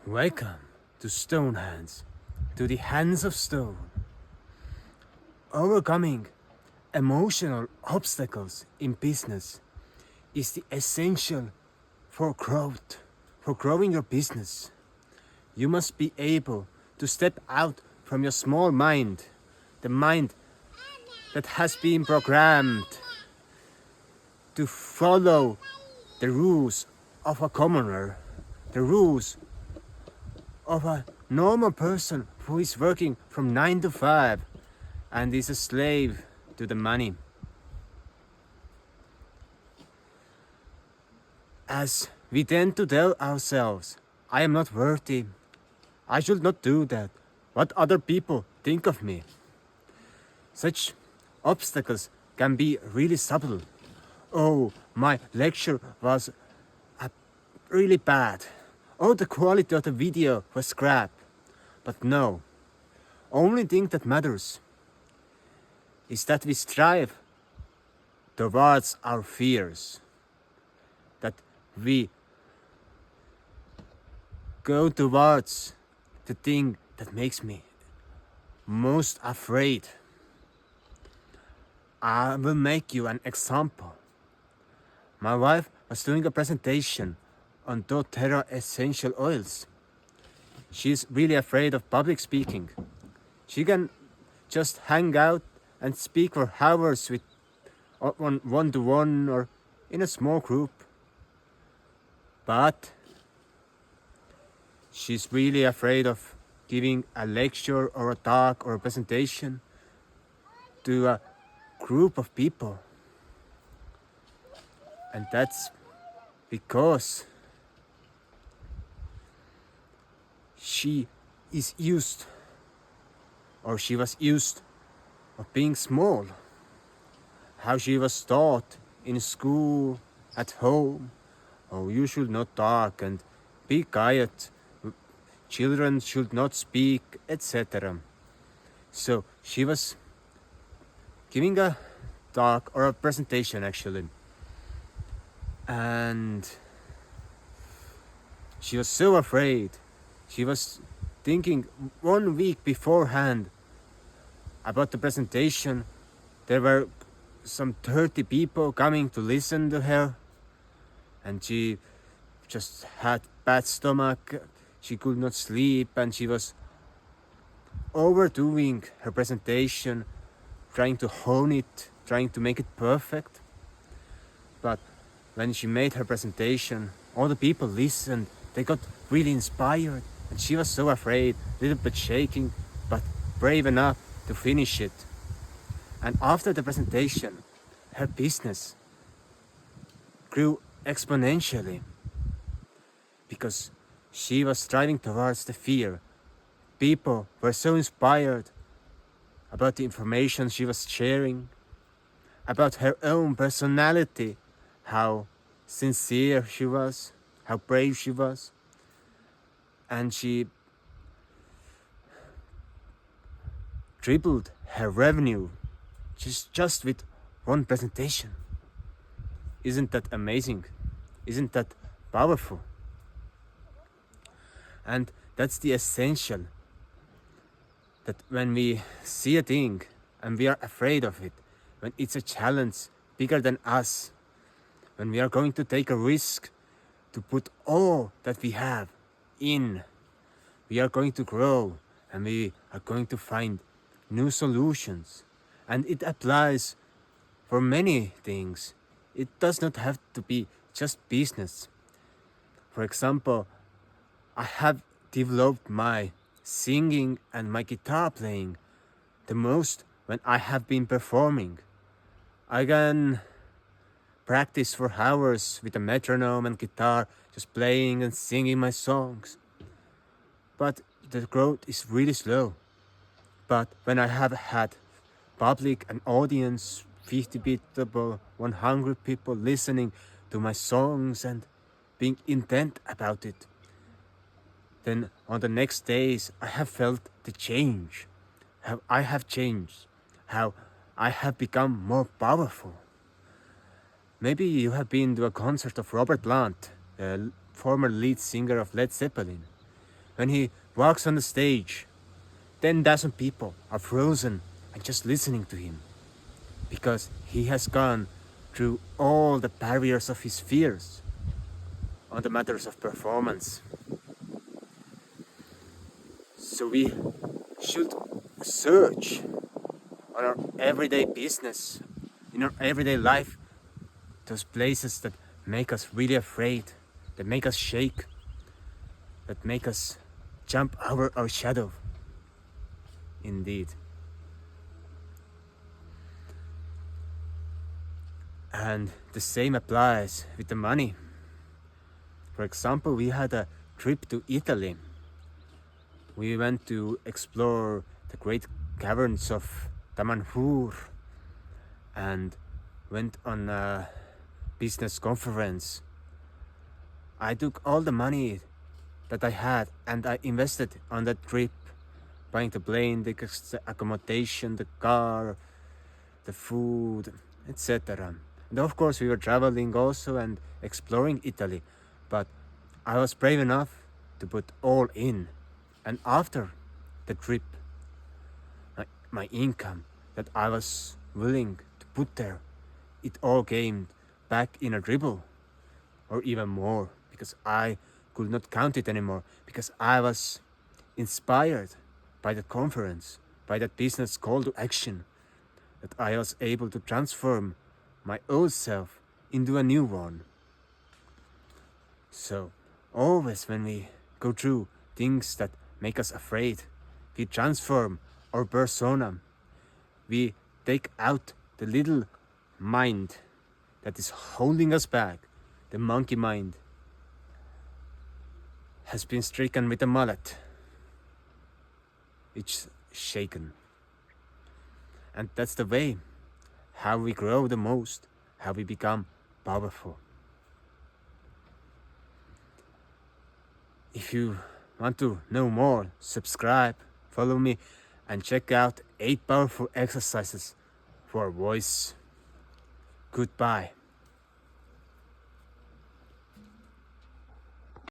Welcome to Stone Hands, to the hands of stone. Overcoming emotional obstacles in business is the essential for growth, for growing your business. You must be able to step out from your small mind, the mind that has been programmed to follow the rules of a commoner, the rules of a normal person who is working from 9 to 5 and is a slave to the money. As we tend to tell ourselves, I am not worthy, I should not do that, what other people think of me. Such obstacles can be really subtle. Oh, my lecture was really bad. Oh, the quality of the video was crap. But no, only thing that matters is that we strive towards our fears, that we go towards the thing that makes me most afraid. I will make you an example. My wife was doing a presentation on doTERRA essential oils. She's really afraid of public speaking. She can just hang out and speak for hours with one-to-one or in a small group. But she's really afraid of giving a lecture or a talk or a presentation to a group of people. And that's because she is used, or she was used, of being small. How she was taught in school, at home. Oh, you should not talk and be quiet. Children should not speak, etc. So she was giving a talk or a presentation actually. And she was so afraid. She was thinking 1 week beforehand about the presentation. There were some 30 people coming to listen to her. And she just had bad stomach. She could not sleep and she was overdoing her presentation, trying to hone it, trying to make it perfect. But when she made her presentation, all the people listened. They got really inspired. And she was so afraid, a little bit shaking, but brave enough to finish it. And after the presentation, her business grew exponentially because she was striving towards the fear. People were so inspired about the information she was sharing, about her own personality, how sincere she was, how brave she was. And she tripled her revenue just with one presentation. Isn't that amazing? Isn't that powerful? And that's the essential. That when we see a thing and we are afraid of it, when it's a challenge bigger than us, when we are going to take a risk to put all that we have in, we are going to grow and we are going to find new solutions. And it applies for many things. It does not have to be just business. For example, I have developed my singing and my guitar playing the most when I have been performing. I can practice for hours with a metronome and guitar, just playing and singing my songs. But the growth is really slow. But when I have had public, an audience, 50 people, 100 people listening to my songs and being intent about it, then on the next days I have felt the change, how I have changed, how I have become more powerful. Maybe you have been to a concert of Robert Plant, the former lead singer of Led Zeppelin. when he walks on the stage, 10,000 people are frozen and just listening to him, because he has gone through all the barriers of his fears on the matters of performance. So we should search on our everyday business, in our everyday life, those places that make us really afraid, that make us shake, that make us jump over our shadow. Indeed. And the same applies with the money. For example, we had a trip to Italy. We went to explore the great caverns of Tamanhur and went on a business conference. I took all the money that I had and I invested on that trip, buying the plane, the accommodation, the car, the food, etc. And of course we were traveling also and exploring Italy, but I was brave enough to put all in. And after the trip, my income that I was willing to put there, it all came back in a dribble, or even more, because I could not count it anymore, because I was inspired by that conference, by that business call to action, that I was able to transform my old self into a new one. So, always when we go through things that make us afraid, we transform our persona. We take out the little mind that is holding us back. The monkey mind has been stricken with a mallet. It's shaken. And that's the way how we grow the most, how we become powerful. If you want to know more, subscribe, follow me, and check out 8 powerful exercises for voice. Goodbye.